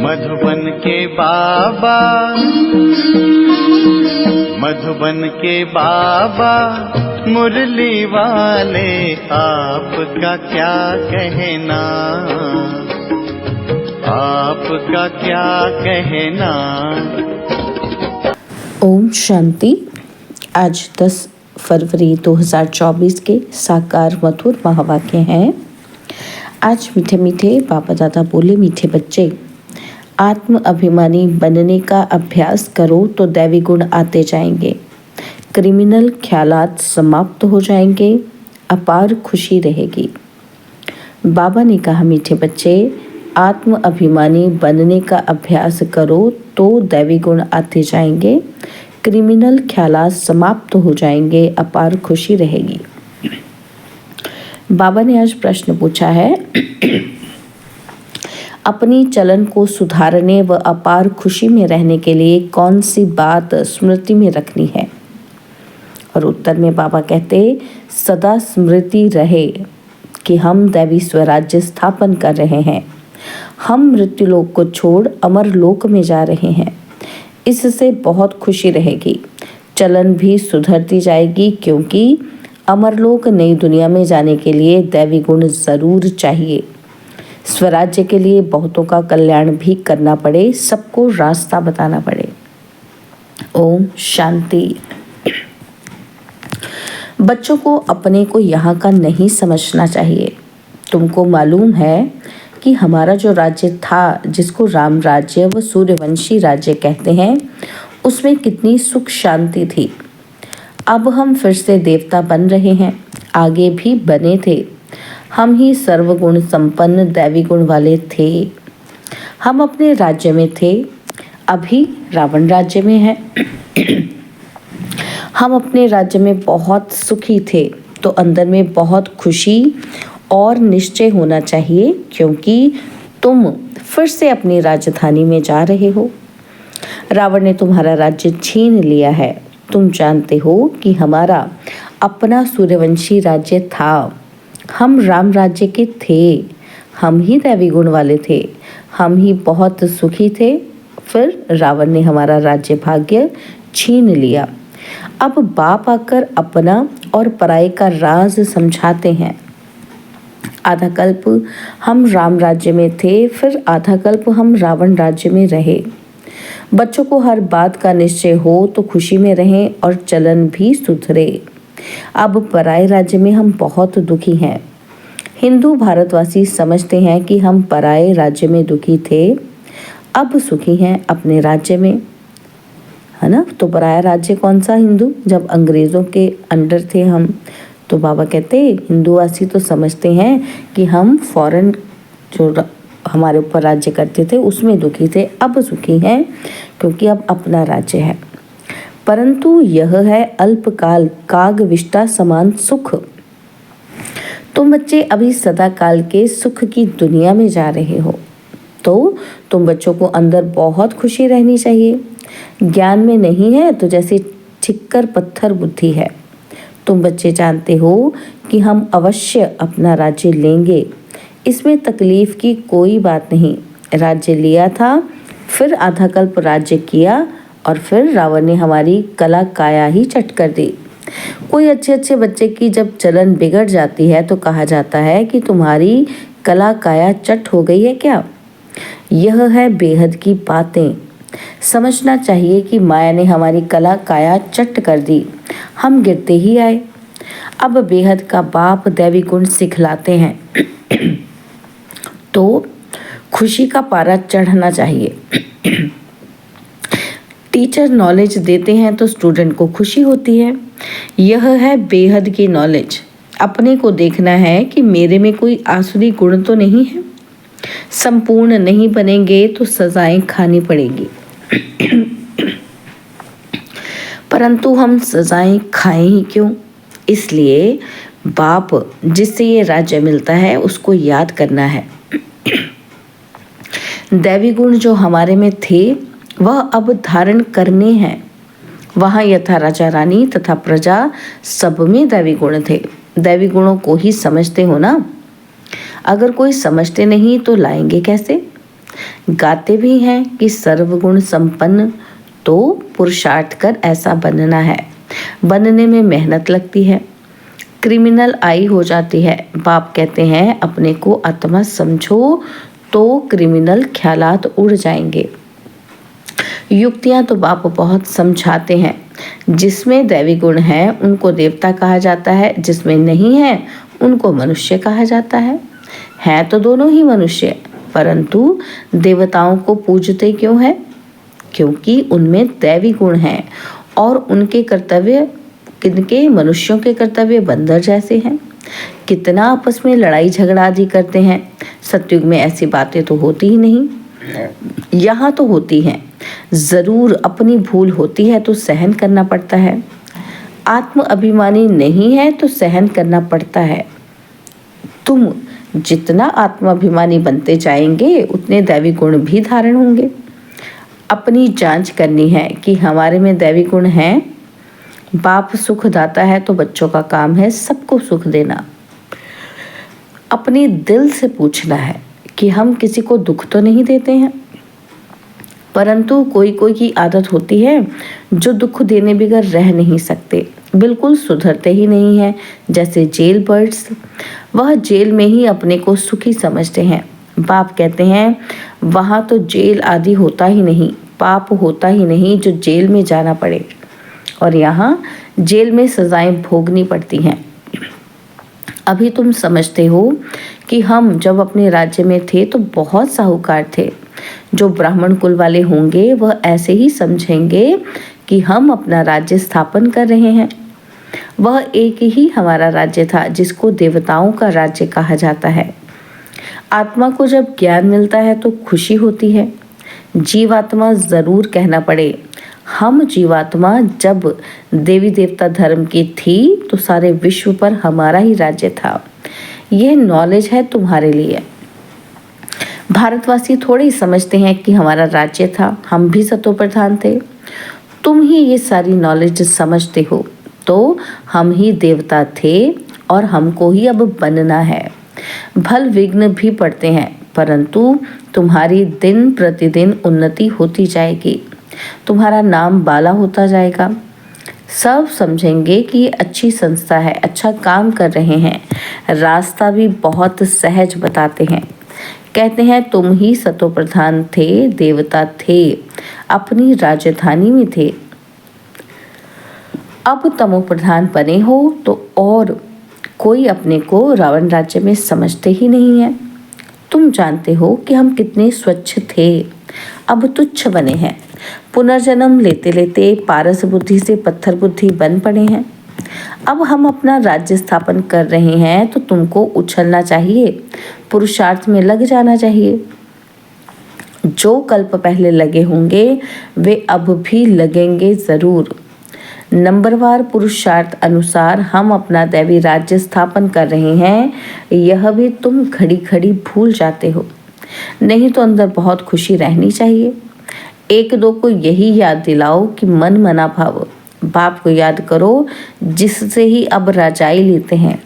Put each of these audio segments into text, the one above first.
मधुबन के बाबा, मधुबन के बाबा मुरली वाले, आपका क्या कहना, आपका क्या कहना। ओम शांति। आज 10 फरवरी 2024 के साकार मधुर महावाक्य हैं। आज मीठे मीठे बाबा दादा बोले, मीठे बच्चे, आत्म अभिमानी बनने का अभ्यास करो तो दैवी गुण आते जाएंगे, क्रिमिनल ख्यालात समाप्त हो जाएंगे, अपार खुशी रहेगी। बाबा ने कहा, मीठे बच्चे, आत्म अभिमानी बनने का अभ्यास करो तो दैवी गुण आते जाएंगे, क्रिमिनल ख्यालात समाप्त हो जाएंगे, अपार खुशी रहेगी। बाबा ने आज प्रश्न पूछा है, अपनी चलन को सुधारने व अपार खुशी में रहने के लिए कौन सी बात स्मृति में रखनी है। और उत्तर में बाबा कहते, सदा स्मृति रहे कि हम दैवी स्वराज्य स्थापन कर रहे हैं, हम मृत्यु लोक को छोड़ अमर लोक में जा रहे हैं। इससे बहुत खुशी रहेगी, चलन भी सुधरती जाएगी, क्योंकि अमरलोक नई दुनिया में जाने के लिए दैवी गुण जरूर चाहिए। स्वराज्य के लिए बहुतों का कल्याण भी करना पड़े, सबको रास्ता बताना पड़े। ओम शांति। बच्चों को अपने को यहाँ का नहीं समझना चाहिए। तुमको मालूम है कि हमारा जो राज्य था, जिसको राम राज्य व सूर्यवंशी राज्य कहते हैं, उसमें कितनी सुख शांति थी। अब हम फिर से देवता बन रहे हैं, आगे भी बने थे। हम ही सर्वगुण संपन्न दैवी गुण वाले थे। हम अपने राज्य में थे, अभी रावण राज्य में हैं। हम अपने राज्य में बहुत सुखी थे, तो अंदर में बहुत खुशी और निश्चय होना चाहिए, क्योंकि तुम फिर से अपनी राजधानी में जा रहे हो। रावण ने तुम्हारा राज्य छीन लिया है। तुम जानते हो कि हमारा अपना सूर्यवंशी राज्य था, हम राम राज्य के थे, हम ही दैवी गुण वाले थे, हम ही बहुत सुखी थे। फिर रावण ने हमारा राज्य भाग्य छीन लिया। अब बाप आकर अपना और पराये का राज समझाते हैं। आधा कल्प हम राम राज्य में थे, फिर आधा कल्प हम रावण राज्य में रहे। बच्चों को हर बात का निश्चय हो तो खुशी में रहें और चलन भी सुधरे। अब पराये राज्य में हम बहुत दुखी हैं। हिंदू भारतवासी समझते हैं कि हम पराये राज्य में दुखी थे, अब सुखी हैं अपने राज्य में, है ना। तो पराया राज्य कौन सा? हिंदू। जब अंग्रेज़ों के अंडर थे हम, तो बाबा कहते हिंदूवासी तो समझते हैं कि हम फॉरेन जो हमारे ऊपर राज्य करते थे उसमें दुखी थे, अब सुखी हैं क्योंकि अब अपना राज्य है। परंतु यह है अल्पकाल काग विष्टा समान सुख। तुम बच्चे अभी सदा काल के सुख की दुनिया में जा रहे हो, तो तुम बच्चों को अंदर बहुत खुशी रहनी चाहिए। ज्ञान में नहीं है तो जैसे ठिक्कर पत्थर बुद्धि है। तुम बच्चे जानते हो कि हम अवश्य अपना राज्य लेंगे, इसमें तकलीफ की कोई बात नहीं। राज्य लिया था, फिर आधा कल्प राज्य किया, और फिर रावण ने हमारी कला काया ही चट कर दी। कोई अच्छे अच्छे बच्चे की जब चलन बिगड़ जाती है तो कहा जाता है कि तुम्हारी कला काया चट हो गई है क्या। यह है बेहद की बातें। समझना चाहिए कि माया ने हमारी कला काया चट कर दी, हम गिरते ही आए। अब बेहद का बाप दैवी गुण सिखलाते हैं तो खुशी का पारा चढ़ना चाहिए। टीचर नॉलेज देते हैं तो स्टूडेंट को खुशी होती है। यह है बेहद की नॉलेज। अपने को देखना है कि मेरे में कोई आसुरी गुण तो नहीं है। संपूर्ण नहीं बनेंगे तो सजाएं खानी पड़ेगी। परंतु हम सजाएं खाएं ही क्यों? इसलिए बाप जिससे ये राज्य मिलता है उसको याद करना है। दैवी गुण जो हमारे में थे वह अब धारण करने हैं। वहाँ यथा राजा रानी तथा प्रजा सब में दैवी गुण थे। दैवी गुणों को ही समझते हो ना। अगर कोई समझते नहीं तो लाएंगे कैसे? गाते भी हैं कि सर्वगुण संपन्न, तो पुरुषार्थ कर ऐसा बनना है। बनने में मेहनत लगती है। क्रिमिनल आई हो जाती है। बाप कहते हैं अपने को आत्मा समझो, तो क्रिमिनल ख्यालात उड़ जाएंगे। युक्तियां तो बाप बहुत समझाते हैं। जिसमें दैवी गुण है उनको देवता कहा जाता है, जिसमें नहीं है उनको मनुष्य कहा जाता है तो दोनों ही मनुष्य, परंतु देवताओं को पूजते क्यों है? क्योंकि उनमें दैवी गुण हैं और उनके कर्तव्य किनके? मनुष्यों के कर्तव्य बंदर जैसे हैं। कितना आपस में लड़ाई झगड़ा आदि करते हैं। सतयुग में ऐसी बातें तो होती ही नहीं, यहाँ तो होती हैं। जरूर अपनी भूल होती है तो सहन करना पड़ता है। आत्म अभिमानी नहीं है तो सहन करना पड़ता है। तुम जितना आत्माभिमानी बनते जाएंगे उतने दैवी गुण भी धारण होंगे। अपनी जांच करनी है कि हमारे में दैवी गुण हैं। बाप सुख दाता है तो बच्चों का काम है सबको सुख देना। अपने दिल से पूछना है कि हम किसी को दुख तो नहीं देते हैं, परंतु कोई कोई की आदत होती है जो दुख देने बगैर रह नहीं सकते, बिल्कुल सुधरते ही नहीं हैं। जैसे जेल बर्ड्स, वह जेल में ही अपने को सुखी समझते हैं। बाप कहते हैं वहाँ तो जेल आदि होता ही नहीं, पाप होता ही नहीं जो जेल में जाना पड़े, और यहाँ जेल में सजाएं भोगनी पड़ती हैं। अभी तुम समझते हो कि हम जब अपने राज्य में थे तो बहुत साहूकार थे। जो ब्राह्मण कुल वाले होंगे वह ऐसे ही समझेंगे कि हम अपना राज्य स्थापन कर रहे हैं। वह एक ही हमारा राज्य था जिसको देवताओं का राज्य कहा जाता है। आत्मा को जब ज्ञान मिलता है तो खुशी होती है। जीवात्मा जरूर कहना पड़े। हम जीवात्मा जब देवी देवता धर्म की थी तो सारे विश्व पर हमारा ही राज्य था। यह नॉलेज है तुम्हारे लिए। भारतवासी थोड़े ही समझते हैं कि हमारा राज्य था, हम भी सतो प्रधान थे। तुम ही ये सारी नॉलेज समझते हो तो हम ही देवता थे और हमको ही अब बनना है। भल विघ्न भी पड़ते हैं, परंतु तुम्हारी दिन प्रतिदिन उन्नति होती जाएगी। तुम्हारा नाम बाला होता जाएगा। सब समझेंगे कि ये अच्छी संस्था है, अच्छा काम कर रहे हैं। रास्ता भी बहुत सहज बताते हैं। कहते हैं तुम ही सतो प्रधान थे, देवता थे, अपनी राजधानी में थे। अब तमो प्रधान बने हो तो और कोई अपने को रावण राज्य में समझते ही नहीं है। तुम जानते हो कि हम कितने स्वच्छ थे, अब तुच्छ बने हैं। पुनर्जन्म लेते लेते पारस बुद्धि से पत्थर बुद्धि बन पड़े हैं। अब हम अपना राज्य स्थापन कर रहे हैं तो तुमको उछलना चाहिए, पुरुषार्थ में लग जाना चाहिए। जो कल्प पहले लगे होंगे वे अब भी लगेंगे जरूर। नंबरवार पुरुषार्थ अनुसार हम अपना दैवी राज्य स्थापन कर रहे हैं, यह भी तुम घड़ी घड़ी भूल जाते हो। नहीं तो अंदर बहुत खुशी रहनी चाहिए। एक दो को यही याद दिलाओ कि मन मना भाव। बाप को याद करो जिससे ही अब राजाई लेते हैं।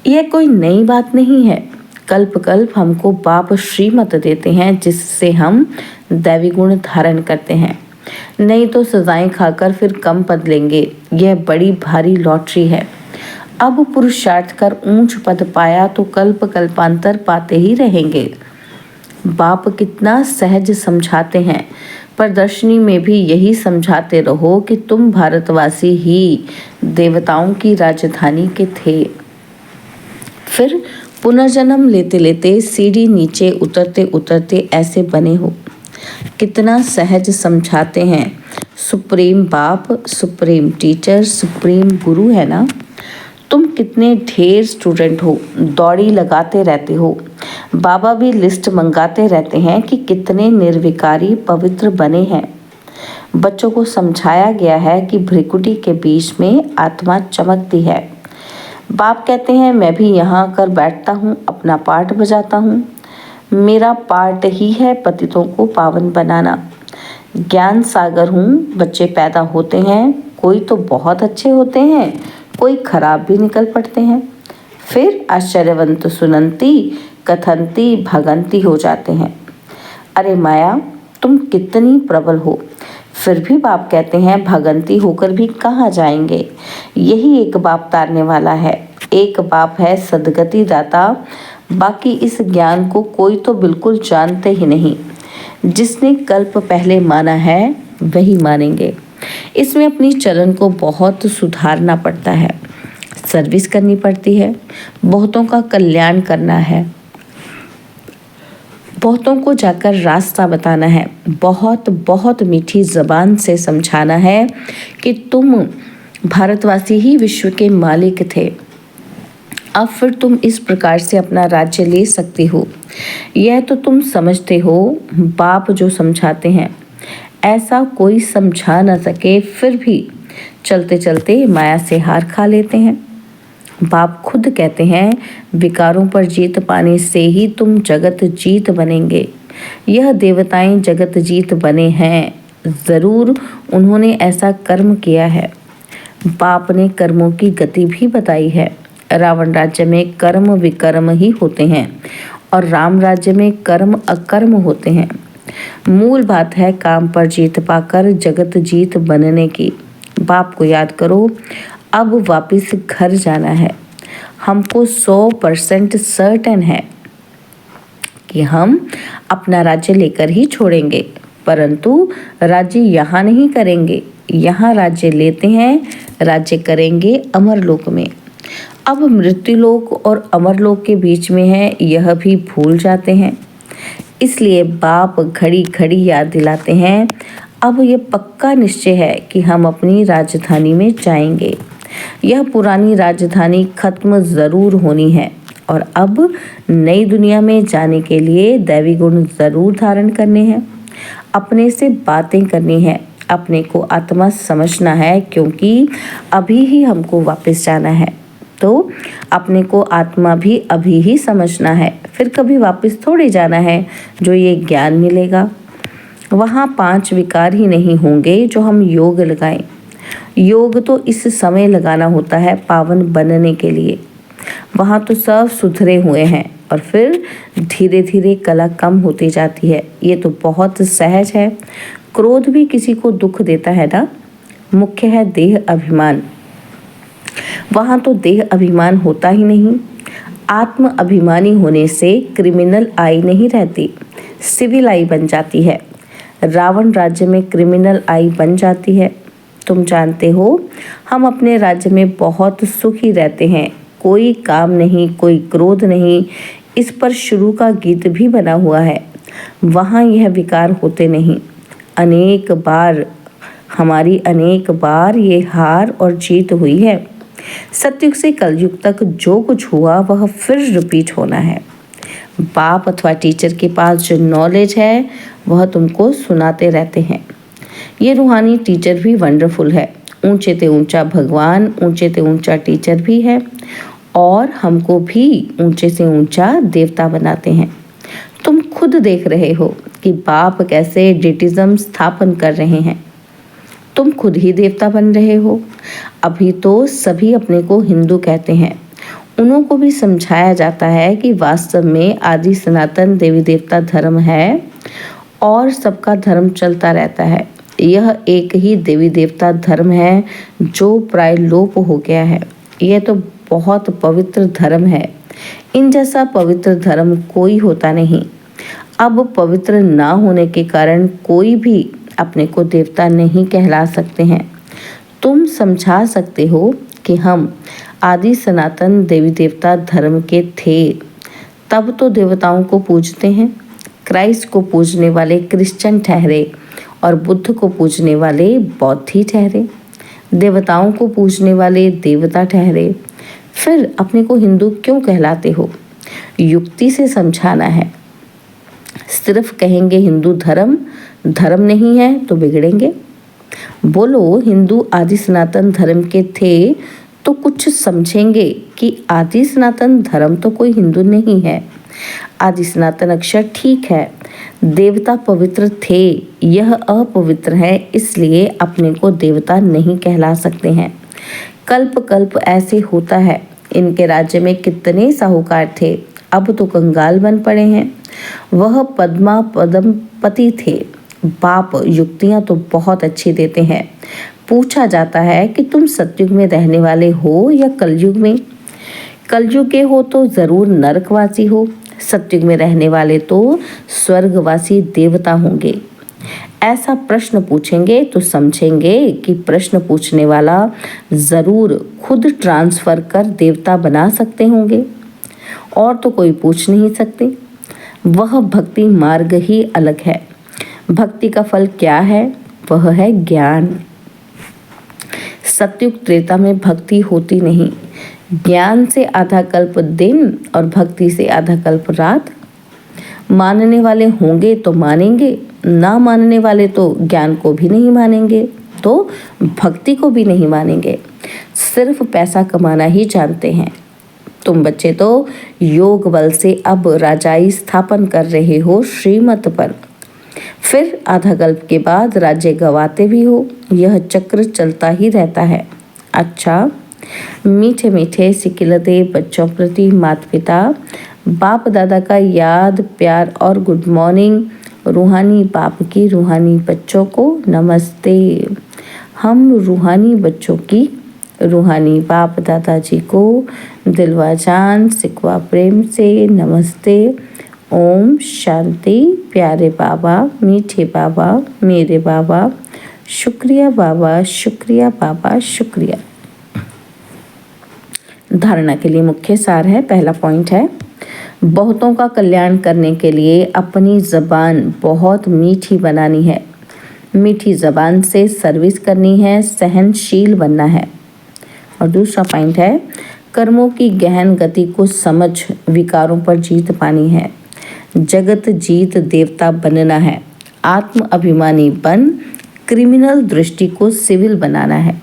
यह कोई नई बात नहीं है। कल्प कल्प हमको बाप श्रीमत देते हैं जिससे हम दैवी गुण धारण करते हैं। नहीं तो सजाएं खाकर फिर कम पद लेंगे। यह बड़ी भारी लॉटरी है। अब पुरुषार्थ कर ऊंच पद पाया तो कल्प कल्पांतर पाते ही रहेंगे। बाप कितना सहज समझाते हैं। प्रदर्शनी में भी यही समझाते रहो कि तुम भारतवासी ही देवताओं की राजधानी के थे। फिर पुनर्जन्म लेते लेते सीढ़ी नीचे उतरते उतरते ऐसे बने हो। कितना सहज समझाते हैं। सुप्रीम बाप, सुप्रीम टीचर, सुप्रीम गुरु है ना। तुम कितने ढेर स्टूडेंट हो, दौड़ी लगाते रहते हो। बाबा भी लिस्ट मंगाते रहते हैं कि कितने निर्विकारी पवित्र बने हैं। बच्चों को समझाया गया है कि भ्रिकुटी के बीच में आत्मा चमकती है। बाप कहते हैं मैं भी यहाँ आकर बैठता हूँ, अपना पाठ बजाता हूँ। मेरा पार्ट ही है पतितों को पावन बनाना। ज्ञान सागर हूँ। बच्चे पैदा होते हैं, कोई तो बहुत अच्छे होते हैं, कोई खराब भी निकल पड़ते हैं। फिर आश्चर्यवंत सुनंती कथंती भगंती हो जाते हैं। अरे माया, तुम कितनी प्रबल हो। फिर भी बाप कहते हैं भगंती होकर भी कहाँ जाएंगे। यही एक बाप तारने वाला है। एक बाप है सदगति दाता। बाकी इस ज्ञान को कोई तो बिल्कुल जानते ही नहीं। जिसने कल्प पहले माना है वही मानेंगे। इसमें अपनी चलन को बहुत सुधारना पड़ता है, सर्विस करनी पड़ती है, बहुतों का कल्याण करना है, बहुतों को जाकर रास्ता बताना है, बहुत बहुत मीठी ज़बान से समझाना है कि तुम भारतवासी ही विश्व के मालिक थे। अब फिर तुम इस प्रकार से अपना राज्य ले सकते हो। यह तो तुम समझते हो। बाप जो समझाते हैं ऐसा कोई समझा ना सके, फिर भी चलते चलते माया से हार खा लेते हैं। बाप खुद कहते हैं विकारों पर जीत पाने से ही तुम जगत जीत बनेंगे। यह देवताएं जगत जीत बने हैं, ज़रूर उन्होंने ऐसा कर्म किया है। बाप ने कर्मों की गति भी बताई है। रावण राज्य में कर्म विकर्म ही होते हैं और राम राज्य में कर्म अकर्म होते हैं। मूल बात है काम पर जीत पाकर जगत जीत बनने की। बाप को याद करो, अब वापस घर जाना है। हमको 100% सर्टेन है कि हम अपना राज्य लेकर ही छोड़ेंगे, परंतु राज्य यहाँ नहीं करेंगे। यहाँ राज्य लेते हैं, राज्य करेंगे अमरलोक में। अब मृत्युलोक और अमरलोक के बीच में है, यह भी भूल जाते हैं। इसलिए बाप घड़ी घड़ी याद दिलाते हैं। अब ये पक्का निश्चय है कि हम अपनी राजधानी में जाएंगे। यह पुरानी राजधानी खत्म ज़रूर होनी है और अब नई दुनिया में जाने के लिए दैवी गुण ज़रूर धारण करने हैं। अपने से बातें करनी है, अपने को आत्मा समझना है, क्योंकि अभी ही हमको वापस जाना है। तो अपने को आत्मा भी अभी ही समझना है, फिर कभी वापस थोड़े जाना है जो ये ज्ञान मिलेगा। वहाँ 5 विकार ही नहीं होंगे जो हम योग लगाएं। योग तो इस समय लगाना होता है पावन बनने के लिए। वहाँ तो सब सुधरे हुए हैं और फिर धीरे धीरे कला कम होती जाती है। ये तो बहुत सहज है। क्रोध भी किसी को दुख देता है ना। मुख्य है देह अभिमान। वहाँ तो देह अभिमान होता ही नहीं। आत्म अभिमानी होने से क्रिमिनल आई नहीं रहती, सिविल आई बन जाती है। रावण राज्य में क्रिमिनल आई बन जाती है। तुम जानते हो हम अपने राज्य में बहुत सुखी रहते हैं। कोई काम नहीं, कोई क्रोध नहीं। इस पर शुरू का गीत भी बना हुआ है। वहाँ यह विकार होते नहीं। अनेक बार ये हार और जीत हुई है। सतयुग से कलयुग तक जो कुछ हुआ वह फिर रिपीट होना है। बाप अथवा टीचर के पास जो नॉलेज है वह तुमको सुनाते रहते हैं। ये रूहानी टीचर भी वंडरफुल है। ऊंचे से ऊंचा भगवान, ऊंचे से ऊंचा टीचर भी है और हमको भी ऊंचे से ऊंचा देवता बनाते हैं। तुम खुद देख रहे हो कि बाप कैसे डिटिज्म स्थापन कर रहे हैं। तुम खुद ही देवता बन रहे हो। अभी तो सभी अपने को हिंदू कहते हैं। उन्हों को भी समझाया जाता है कि वास्तव में आदि सनातन देवी देवता धर्म है और सबका धर्म चलता रहता है। यह एक ही देवी देवता धर्म है जो प्राय लोप हो गया है। यह तो बहुत पवित्र धर्म है। इन जैसा पवित्र धर्म कोई होता नहीं। अब पवित्र ना होने के कारण कोई भी अपने को देवता नहीं कहला सकते हैं। तुम समझा सकते हो कि हम आदि सनातन देवी देवता धर्म के थे, तब तो देवताओं को पूजते हैं। क्राइस्ट को पूजने वाले क्रिश्चियन ठहरे और बुद्ध को पूजने वाले बौद्धी ठहरे। देवताओं को पूजने वाले देवता ठहरे। फिर अपने को हिंदू क्यों कहलाते हो? युक्ति से समझाना है। सिर्फ कहेंगे हिंदू धर्म नहीं है तो बिगड़ेंगे। बोलो हिंदू आदि सनातन धर्म के थे तो कुछ समझेंगे कि आदि सनातन धर्म तो कोई हिंदू नहीं है। आदि सनातन अक्षर ठीक है, देवता पवित्र थे, यह अपवित्र है, इसलिए अपने को देवता नहीं कहला सकते हैं। कल्प कल्प ऐसे होता है। इनके राज्य में कितने साहूकार थे, अब तो कंगाल बन पड़े हैं। वह पद्मा पदम पति थे। बाप युक्तियां तो बहुत अच्छी देते हैं। पूछा जाता है कि तुम सतयुग में रहने वाले हो या कलयुग में। कलयुग के हो तो जरूर नरकवासी हो, सतयुग में रहने वाले तो स्वर्गवासी देवता होंगे। ऐसा प्रश्न पूछेंगे तो समझेंगे कि प्रश्न पूछने वाला जरूर खुद ट्रांसफर कर देवता बना सकते होंगे, और तो कोई पूछ नहीं सकते। वह भक्ति मार्ग ही अलग है। भक्ति का फल क्या है? वह है ज्ञान। सतयुग त्रेता में भक्ति होती नहीं। ज्ञान से आधा कल्प दिन और भक्ति से आधा कल्प रात। मानने वाले होंगे तो मानेंगे, ना मानने वाले तो ज्ञान को भी नहीं मानेंगे, तो भक्ति को भी नहीं मानेंगे। सिर्फ पैसा कमाना ही जानते हैं। तुम बच्चे तो योग बल से अब राजाई स्थापन कर रहे हो श्रीमत पर, फिर आधा कल्प के बाद राज्य गवाते भी हो। यह चक्र चलता ही रहता है। अच्छा, मीठे मीठे सिकिलते बच्चों प्रति माता पिता बाप दादा का याद प्यार और गुड मॉर्निंग। रूहानी बाप की रूहानी बच्चों को नमस्ते। हम रूहानी बच्चों की रूहानी बाप दादाजी को दिलवा जान सिकवा प्रेम से नमस्ते। ओम शांति। प्यारे बाबा, मीठे बाबा, मेरे बाबा, शुक्रिया बाबा, शुक्रिया बाबा, शुक्रिया। धारणा के लिए मुख्य सार है। पहला पॉइंट है, बहुतों का कल्याण करने के लिए अपनी ज़बान बहुत मीठी बनानी है। मीठी ज़बान से सर्विस करनी है, सहनशील बनना है। और दूसरा पॉइंट है, कर्मों की गहन गति को समझ विकारों पर जीत पानी है। जगत जीत देवता बनना है। आत्म अभिमानी बन क्रिमिनल दृष्टि को सिविल बनाना है।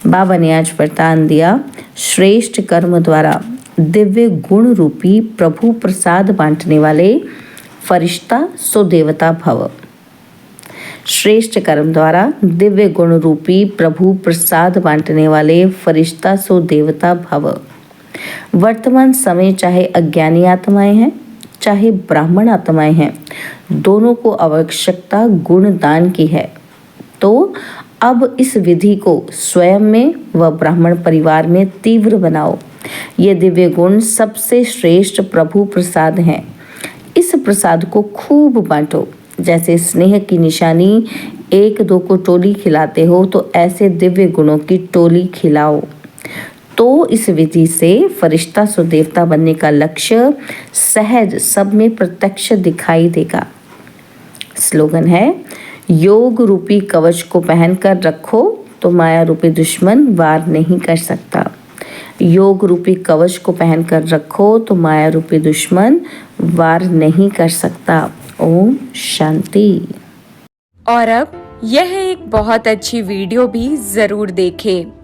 बाबा ने आज वरदान दिया, श्रेष्ठ कर्म द्वारा दिव्य गुण रूपी प्रभु प्रसाद बांटने वाले फरिश्ता सो देवता भव। श्रेष्ठ कर्म द्वारा दिव्य गुण रूपी प्रभु प्रसाद बांटने वाले फरिश्ता सो देवता भव। वर्तमान समय चाहे अज्ञानी आत्माएं हैं चाहे ब्राह्मण आत्माएं हैं, दोनों को आवश्यकता गुण दान की है। तो अब इस विधि को स्वयं में व ब्राह्मण परिवार में तीव्र बनाओ। ये दिव्य गुण सबसे श्रेष्ठ प्रभु प्रसाद हैं। इस प्रसाद को खूब बांटो। जैसे स्नेह की निशानी एक दो को टोली खिलाते हो, तो ऐसे दिव्य गुणों की टोली खिलाओ। तो इस विधि से फरिश्ता सो देवता बनने का लक्ष्य सहज सब में प्रत्यक्ष दिखाई देगा। स्लोगन है, योग रूपी कवच को पहनकर रखो तो माया रूपी दुश्मन वार नहीं कर सकता। योग रूपी कवच को पहनकर रखो तो माया रूपी दुश्मन वार नहीं कर सकता। ओम शांति। और अब यह एक बहुत अच्छी वीडियो भी जरूर देखें।